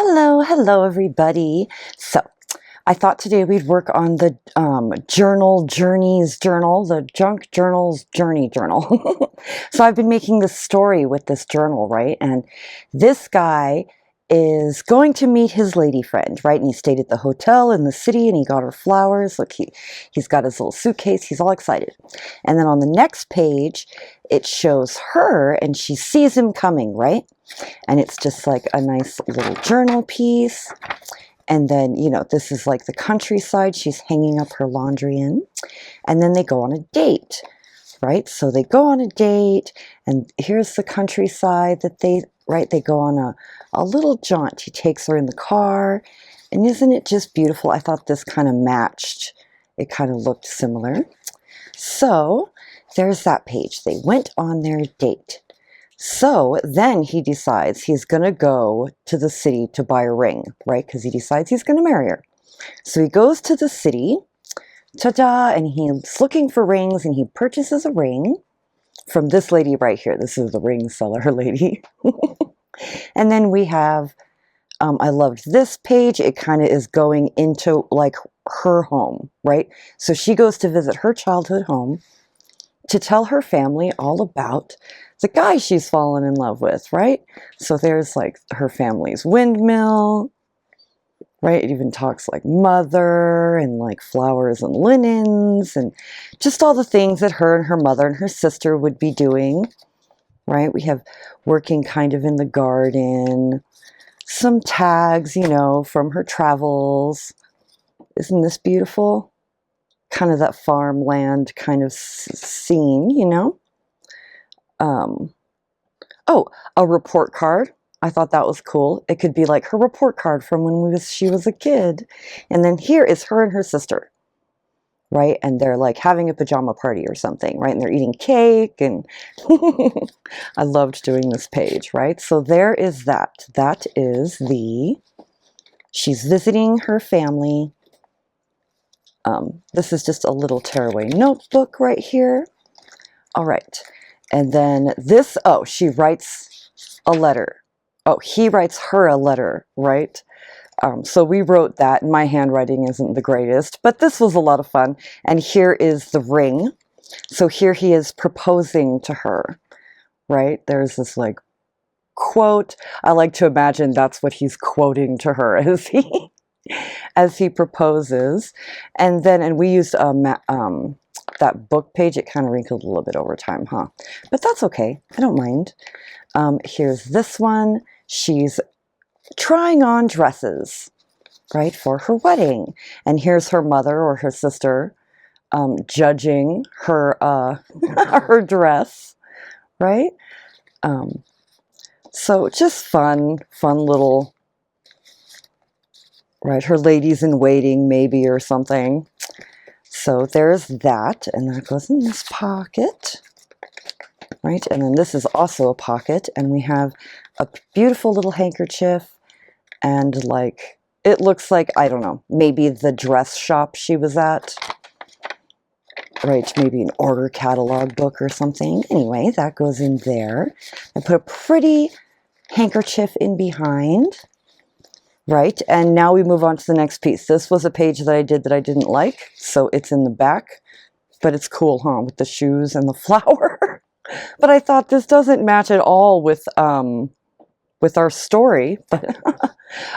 Hello everybody. So I thought today we'd work on the journeys journal, the junk journals journey journal. So I've been making this story with this journal, right? And this guy is going to meet his lady friend, right? And he stayed at the hotel in the city and he got her flowers. Look, he's got his little suitcase. He's all excited. And then on the next page, it shows her and she sees him coming, right? And it's just like a nice little journal piece. And then, you know, this is like the countryside she's hanging up her laundry in. And then they go on a date, right? So they go on a date, and here's the countryside that they go on a little jaunt. He takes her in the car, and isn't it just beautiful? I thought this kind of matched. It kind of looked similar. So there's that page. They went on their date. So then he decides he's going to go to the city to buy a ring, right? Because he decides he's going to marry her. So he goes to the city, ta-da, and he's looking for rings, and he purchases a ring from this lady right here. This is the ring seller lady. And then we have, I loved this page. It kind of is going into like her home, right? So she goes to visit her childhood home to tell her family all about the guy she's fallen in love with, right? So there's like her family's windmill, right? It even talks like mother and like flowers and linens and just all the things that her and her mother and her sister would be doing, right? We have working kind of in the garden, some tags, you know, from her travels. Isn't this beautiful? Kind of that farmland kind of scene, you know? Oh, a report card. I thought that was cool. It could be like her report card from when she was a kid. And then here is her and her sister, right? And they're like having a pajama party or something, right? And they're eating cake, and I loved doing this page, right? So there is that. That is she's visiting her family. This is just a little tearaway notebook right here. All right. And then this, oh, she writes a letter. Oh, he writes her a letter, right? So we wrote that, and my handwriting isn't the greatest, but this was a lot of fun. And here is the ring. So here he is proposing to her, right? There's this like quote. I like to imagine that's what he's quoting to her as he proposes. And then, and we used that book page. It kind of wrinkled a little bit over time, huh? But that's okay. I don't mind. Here's this one. She's trying on dresses, right, for her wedding. And here's her mother or her sister judging her her dress, right? So just fun little, right, her ladies in waiting maybe or something. So there's that, and that goes in this pocket, right? And then this is also a pocket, and we have a beautiful little handkerchief, and like, it looks like, I don't know, maybe the dress shop she was at, right? Maybe an order catalog book or something. Anyway, that goes in there. I put a pretty handkerchief in behind. Right, and now we move on to the next piece. This was a page that I did that I didn't like, so it's in the back, but it's cool, huh, with the shoes and the flower. But I thought this doesn't match at all with our story. But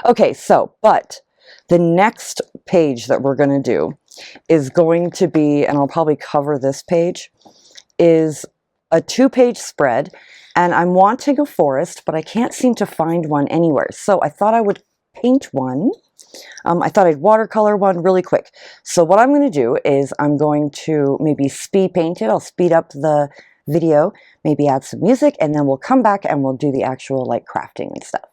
okay, so, but the next page that we're going to do is going to be, and I'll probably cover this page, is a 2-page spread, and I'm wanting a forest, but I can't seem to find one anywhere. So I thought I would paint one. I thought I'd watercolor one really quick. So what I'm going to do is I'm going to maybe speed paint it. I'll speed up the video, maybe add some music, and then we'll come back and we'll do the actual like crafting and stuff.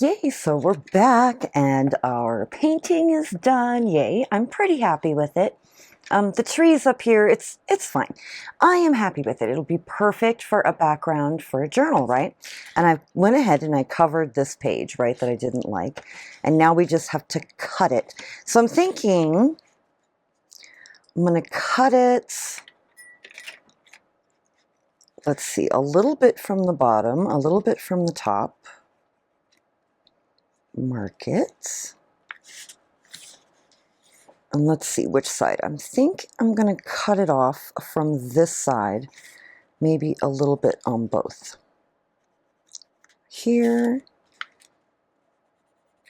Yay, so we're back and our painting is done. Yay, I'm pretty happy with it. The trees up here, it's fine. I am happy with it. It'll be perfect for a background for a journal, right? And I went ahead and I covered this page, right, that I didn't like. And now we just have to cut it. So I'm thinking I'm going to cut it, let's see, a little bit from the bottom, a little bit from the top. Mark it. And let's see which side. I think I'm going to cut it off from this side, maybe a little bit on both. Here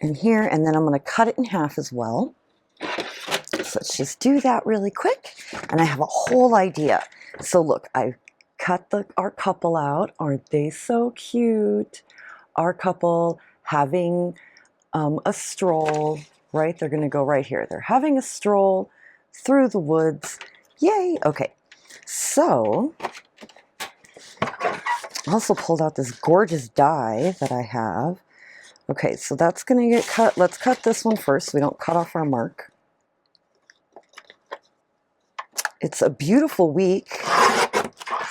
and here, and then I'm going to cut it in half as well. So let's just do that really quick. And I have a whole idea. So look, I cut our couple out. Aren't they so cute? Our couple having a stroll, right? They're going to go right here. They're having a stroll through the woods. Yay! Okay, so I also pulled out this gorgeous die that I have. Okay, so that's going to get cut. Let's cut this one first so we don't cut off our mark. It's a beautiful week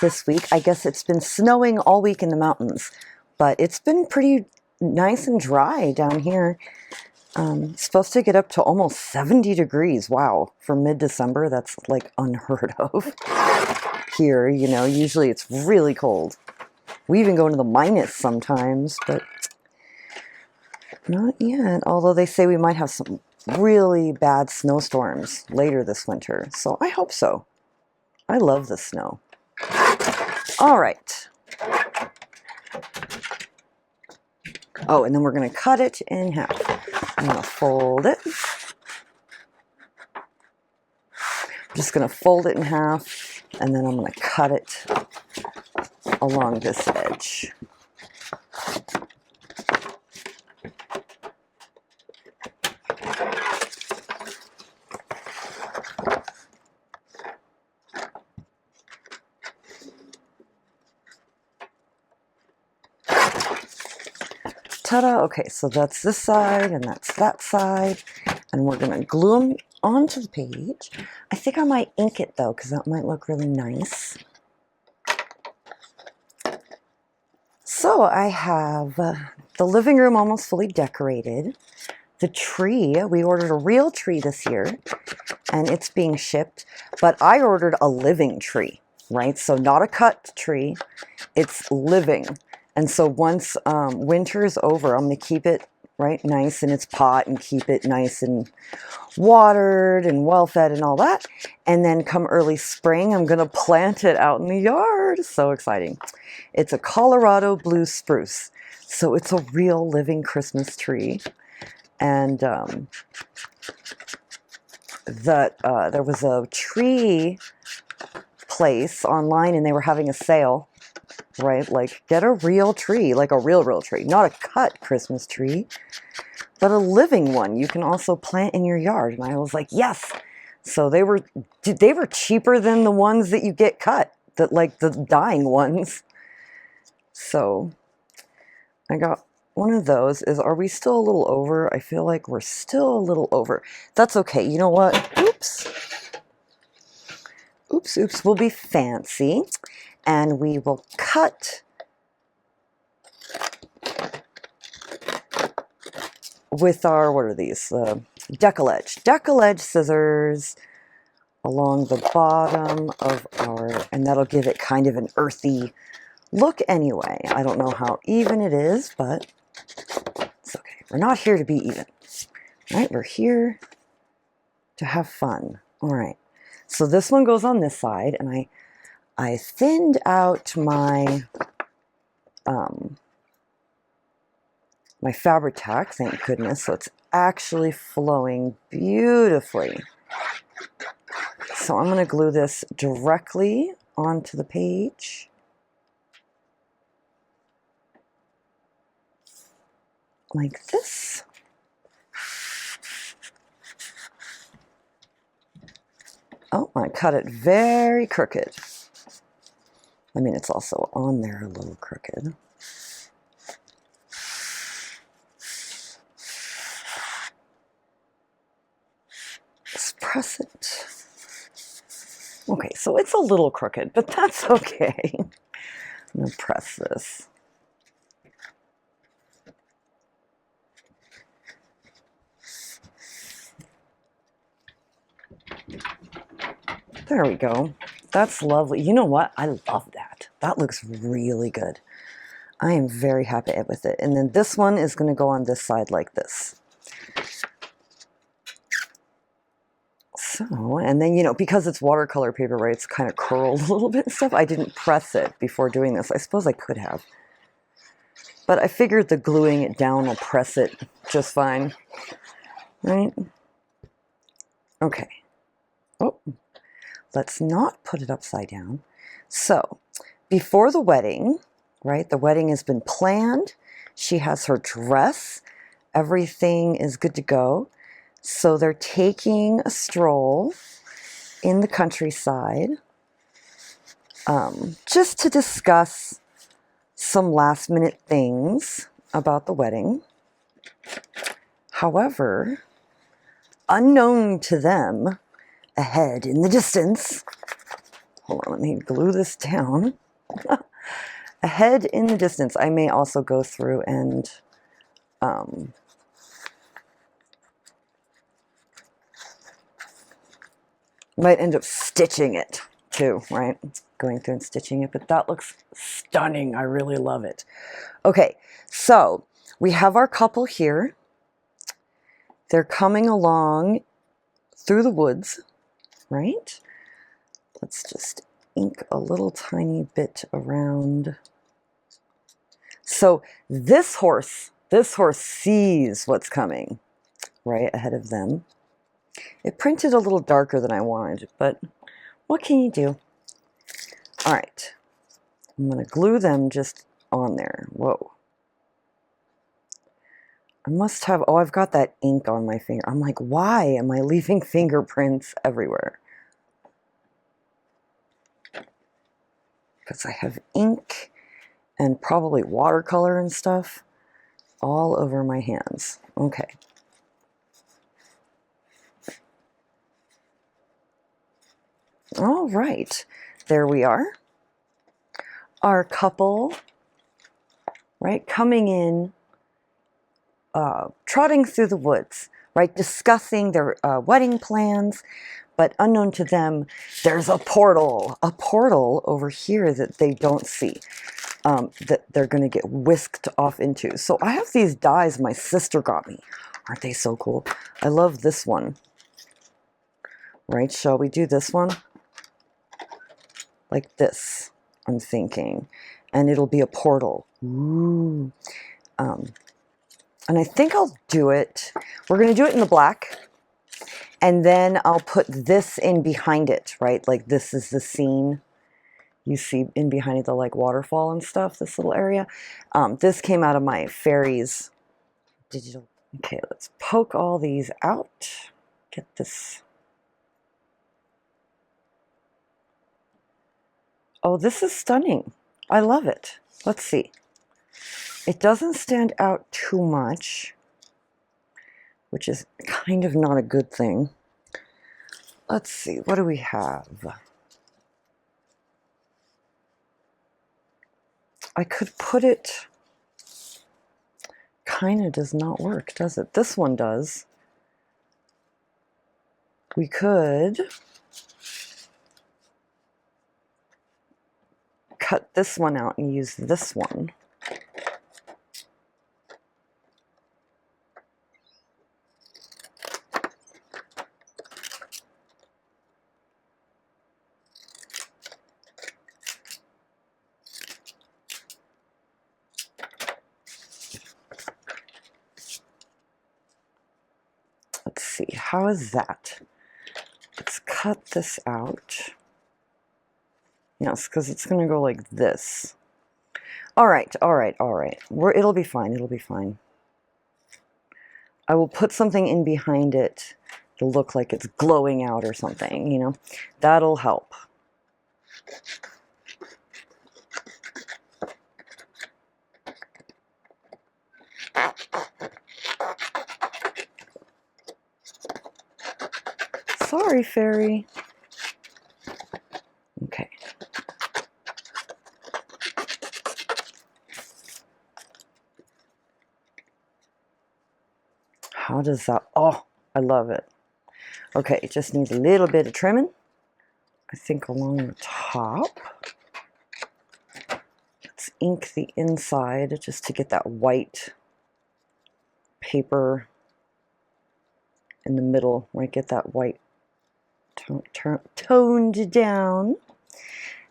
this week. I guess it's been snowing all week in the mountains, but it's been pretty nice and dry down here. It's supposed to get up to almost 70 degrees. Wow, for mid-December, that's like unheard of here. You know, usually it's really cold. We even go into the minus sometimes, but not yet. Although they say we might have some really bad snowstorms later this winter, so I hope so. I love the snow. All right. Oh, and then we're going to cut it in half. I'm going to fold it. I'm just going to fold it in half, and then I'm going to cut it along this edge. Ta-da! Okay, so that's this side and that's that side, and we're going to glue them onto the page. I think I might ink it though, because that might look really nice. So I have the living room almost fully decorated. The tree, we ordered a real tree this year, and it's being shipped, but I ordered a living tree, right? So not a cut tree, it's living. And so once winter is over, I'm going to keep it right nice in its pot and keep it nice and watered and well fed and all that. And then come early spring, I'm going to plant it out in the yard. So exciting. It's a Colorado blue spruce. So it's a real living Christmas tree. And there was a tree place online and they were having a sale. Right, like get a real tree, like a real tree, not a cut Christmas tree, but a living one you can also plant in your yard. And I was like, yes. So they were cheaper than the ones that you get cut, that like the dying ones. So I got one of those. Are we still a little over? I feel like we're still a little over. That's okay. You know what? Oops, we'll be fancy. And we will cut with our, what are these? Decollage scissors along the bottom of our, and that'll give it kind of an earthy look anyway. I don't know how even it is, but it's okay. We're not here to be even, right? We're here to have fun. All right. So this one goes on this side, and I thinned out my my Fabri-Tac, thank goodness, so it's actually flowing beautifully. So I'm going to glue this directly onto the page. Like this. Oh, I cut it very crooked. I mean, it's also on there a little crooked. press it. Okay, so it's a little crooked, but that's okay. I'm going to press this. There we go. That's lovely. You know what? I love that. That looks really good. I am very happy with it. And then this one is going to go on this side like this. So, and then, you know, because it's watercolor paper, right, it's kind of curled a little bit and stuff. I didn't press it before doing this. I suppose I could have. But I figured the gluing it down will press it just fine. Right? Okay. Oh, let's not put it upside down. So, before the wedding, right, the wedding has been planned. She has her dress. Everything is good to go. So they're taking a stroll in the countryside just to discuss some last minute things about the wedding. However, unknown to them, ahead in the distance, hold on, let me glue this down. Ahead in the distance, I may also go through and might end up stitching it too, right? Going through and stitching it, but that looks stunning. I really love it. Okay, so we have our couple here. They're coming along through the woods, right? Let's just ink a little tiny bit around. So this horse sees what's coming right ahead of them. It printed a little darker than I wanted, but what can you do? All right, I'm going to glue them just on there. Whoa. I must have, oh, I've got that ink on my finger. I'm like, why am I leaving fingerprints everywhere? Because I have ink and probably watercolor and stuff all over my hands. Okay. All right, there we are. Our couple, right, coming in, trotting through the woods, right, discussing their wedding plans, but unknown to them, there's a portal over here that they don't see, that they're going to get whisked off into. So I have these dies my sister got me. Aren't they so cool? I love this one. Right, shall we do this one? Like this, I'm thinking. And it'll be a portal. Ooh. And I think I'll do it. We're going to do it in the black. And then I'll put this in behind it, right? Like this is the scene. You see in behind it the like waterfall and stuff, this little area. This came out of my fairies digital. Okay, let's poke all these out. Get this. Oh, this is stunning. I love it. Let's see. It doesn't stand out too much, which is kind of not a good thing. Let's see, what do we have? I could put it, kind of does not work, does it? This one does. We could cut this one out and use this one. Let's see, how is that? Let's cut this out. Yes, because it's going to go like this. All right, all right, all right. It'll be fine, it'll be fine. I will put something in behind it to look like it's glowing out or something, you know. That'll help. Sorry, fairy. Okay. How does that, oh, I love it. Okay, it just needs a little bit of trimming. I think along the top. Let's ink the inside just to get that white paper in the middle, where I get that white toned down.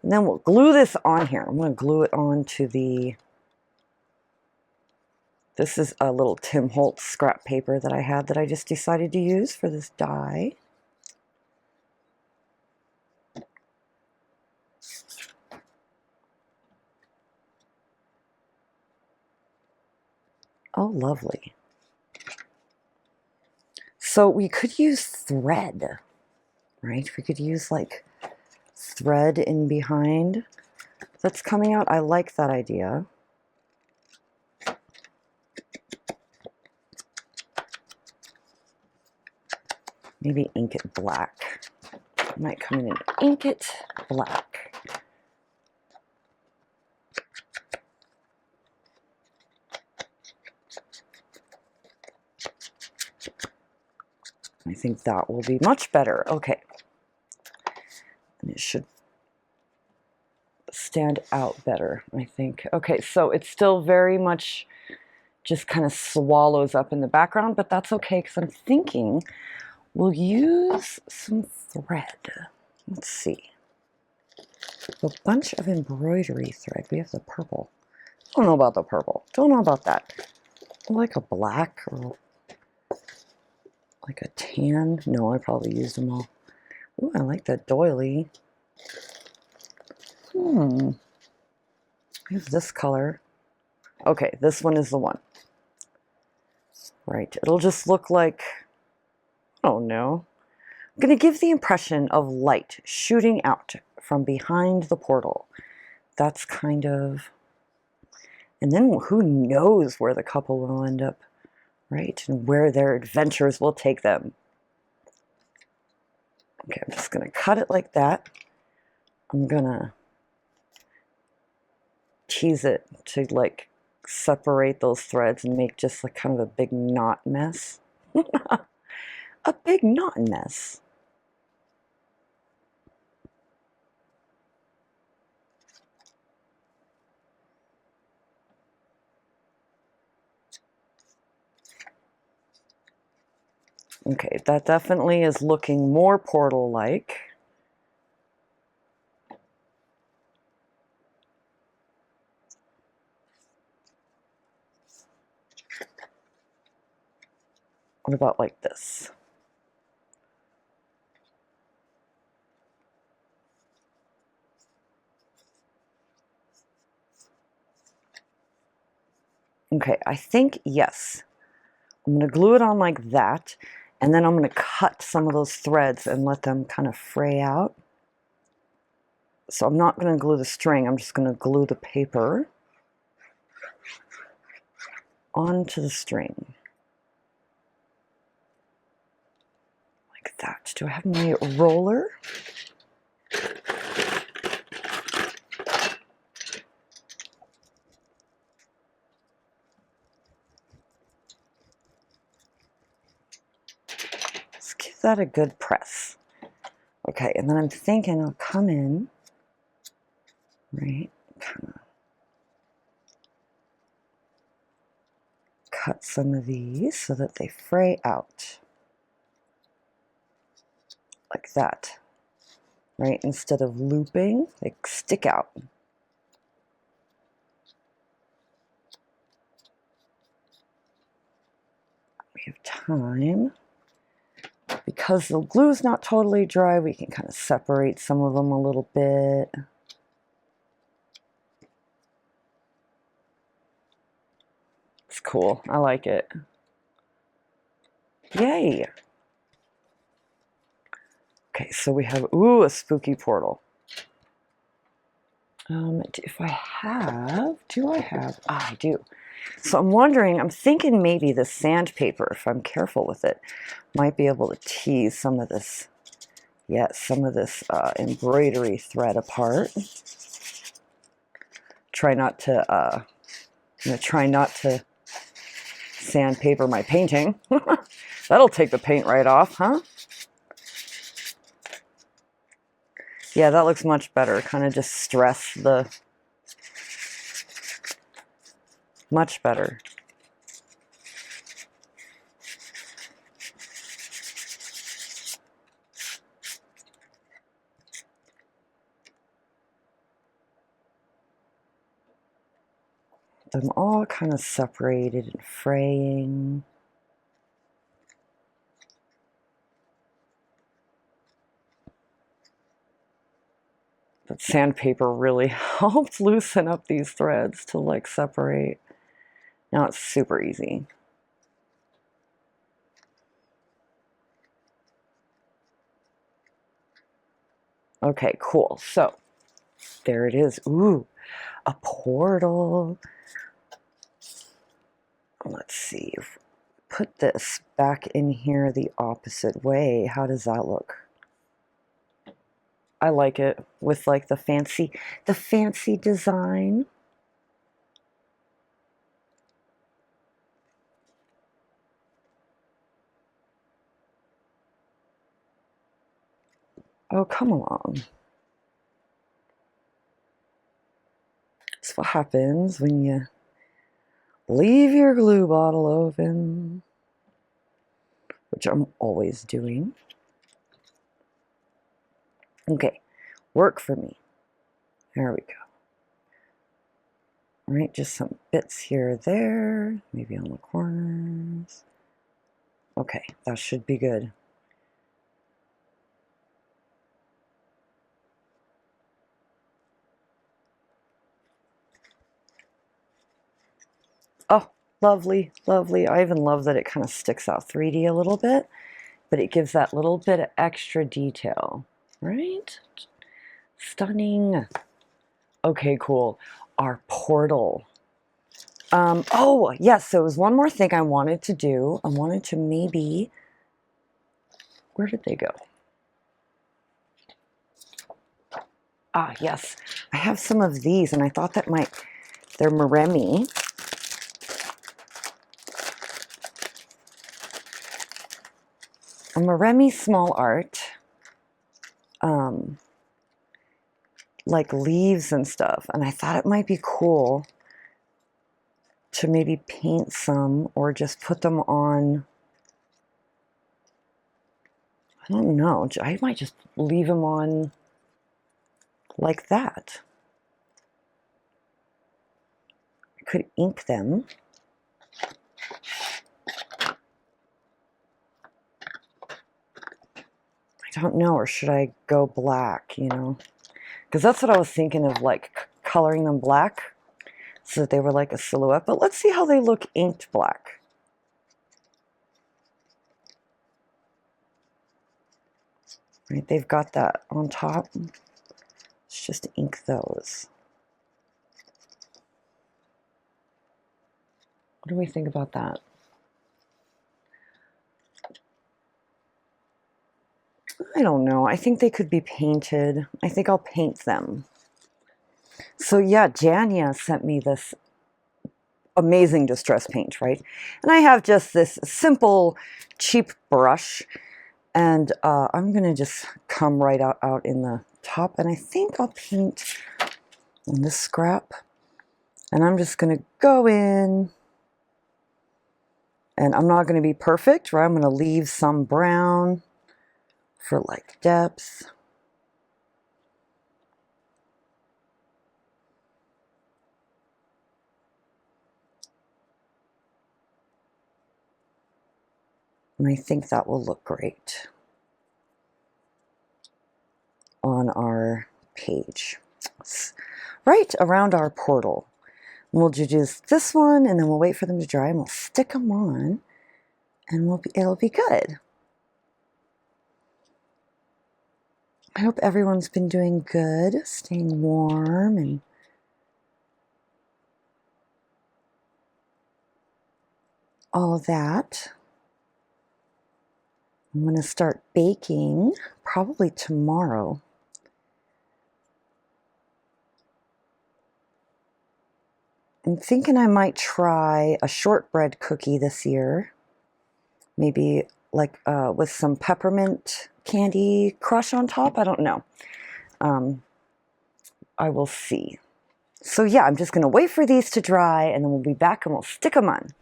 And then we'll glue this on here. I'm going to glue it on to the, this is a little Tim Holtz scrap paper that I had that I just decided to use for this die. Oh, lovely. So we could use thread, right? We could use like thread in behind that's coming out. I like that idea. Maybe ink it black. I might come in and ink it black. I think that will be much better. Okay. And it should stand out better, I think. Okay, so it's still very much just kind of swallows up in the background, but that's okay because I'm thinking we'll use some thread. Let's see. A bunch of embroidery thread. We have the purple. Don't know about the purple. Don't know about that. Like a black or like a tan. No, I probably used them all. Ooh, I like that doily. I have this color. Okay, this one is the one. Right, it'll just look like, I don't know. I'm going to give the impression of light shooting out from behind the portal. That's kind of, and then who knows where the couple will end up, right? And where their adventures will take them. Okay, I'm just going to cut it like that. I'm going to tease it to like separate those threads and make just like kind of a big knot mess. A big knot mess. Okay, that definitely is looking more portal-like. What about like this? Okay, I think yes. I'm going to glue it on like that, and then I'm going to cut some of those threads and let them kind of fray out. So I'm not going to glue the string, I'm just going to glue the paper onto the string. Like that. Do I have my roller? Let's give that a good press. Okay, and then I'm thinking I'll come in, right, kind of cut some of these so that they fray out. Like that, right? Instead of looping, they stick out. We have time. Because the glue's not totally dry, we can kind of separate some of them a little bit. It's cool. I like it. Yay! Okay, so we have, ooh, a spooky portal. If I have, do I have? Ah, I do. So I'm wondering, I'm thinking maybe the sandpaper, if I'm careful with it, might be able to tease some of this Yes, some of this embroidery thread apart. Try not to, I'm going to try not to sandpaper my painting. That'll take the paint right off, huh? Yeah, that looks much better. Kind of just stress the... Much better. I'm all kind of separated and fraying. But sandpaper really helped loosen up these threads to like separate. Now it's super easy. Okay, cool. So there it is. Ooh, a portal. Let's see. If we put this back in here the opposite way, how does that look? I like it with like the fancy design. Oh, come along. That's what happens when you leave your glue bottle open, which I'm always doing. Okay, work for me. There we go. All right, just some bits here or there, maybe on the corners. Okay, that should be good. Oh, lovely, lovely. I even love that it kind of sticks out 3D a little bit, but it gives that little bit of extra detail, right? Stunning. Okay, cool. Our portal. Oh, yes, so there was one more thing I wanted to do. I wanted to maybe... Where did they go? Ah, yes. I have some of these, and I thought that might... They're Maremi. A Maremi Small Art. Like leaves and stuff. And I thought it might be cool to maybe paint some or just put them on... I don't know. I might just leave them on like that. I could ink them. I don't know, or should I go black, you know? Because that's what I was thinking of, like coloring them black so that they were like a silhouette. But let's see how they look inked black. Right, they've got that on top. Let's just ink those. What do we think about that? I don't know. I think they could be painted. I think I'll paint them. So yeah, Jania sent me this amazing distress paint, right? And I have just this simple, cheap brush. And I'm going to just come right out in the top. And I think I'll paint on this scrap. And I'm just going to go in. And I'm not going to be perfect, right? I'm going to leave some brown for like depth. And I think that will look great on our page. Right around our portal. And we'll do this one, and then we'll wait for them to dry, and we'll stick them on, and it'll be good. I hope everyone's been doing good, staying warm, and all of that. I'm going to start baking probably tomorrow. I'm thinking I might try a shortbread cookie this year. Maybe like with some peppermint candy crush on top. I don't know. I will see. So yeah, I'm just going to wait for these to dry, and then we'll be back and we'll stick them on.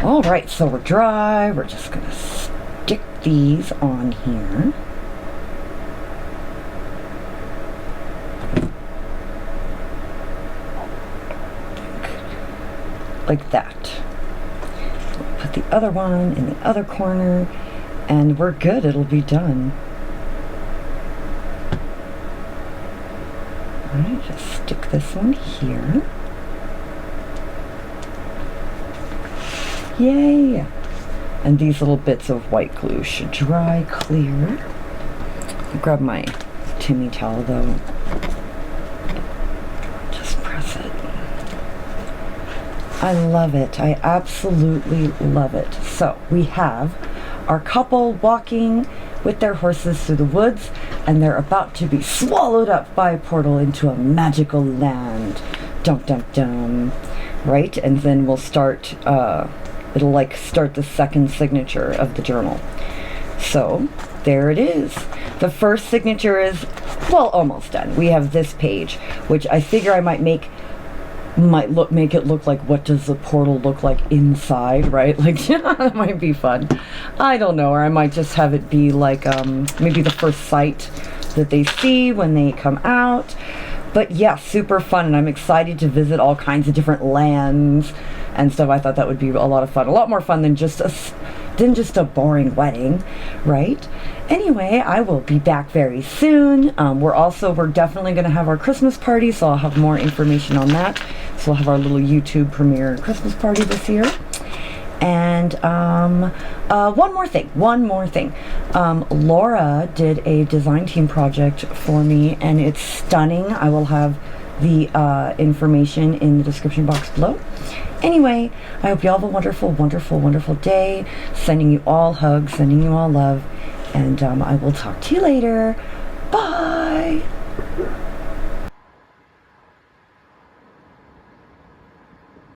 All right, so we're dry. We're just going to stick these on here. Like that. Put the other one in the other corner, and we're good. It'll be done. All right, just stick this one here. Yay! And these little bits of white glue should dry clear. I'll grab my Timmy towel though. Just press it. I love it. I absolutely love it. So we have our couple walking with their horses through the woods, and they're about to be swallowed up by a portal into a magical land. Dum dum dum. Right? And then we'll start, it'll like start the second signature of the journal. So there it is. The first signature is, well, almost done. We have this page, which I figure I might make it look like, what does the portal look like inside, right? Like, yeah, that might be fun. I don't know, or I might just have it be like maybe the first sight that they see when they come out. But yeah, super fun, and I'm excited to visit all kinds of different lands and stuff. I thought that would be a lot of fun, a lot more fun than just a boring wedding, right? Anyway, I will be back very soon. We're definitely going to have our Christmas party, so I'll have more information on that. So we'll have our little YouTube premiere Christmas party this year. And one more thing. Laura did a design team project for me, and it's stunning. I will have the information in the description box below. Anyway, I hope you all have a wonderful, wonderful, wonderful day. Sending you all hugs, sending you all love, and I will talk to you later. Bye!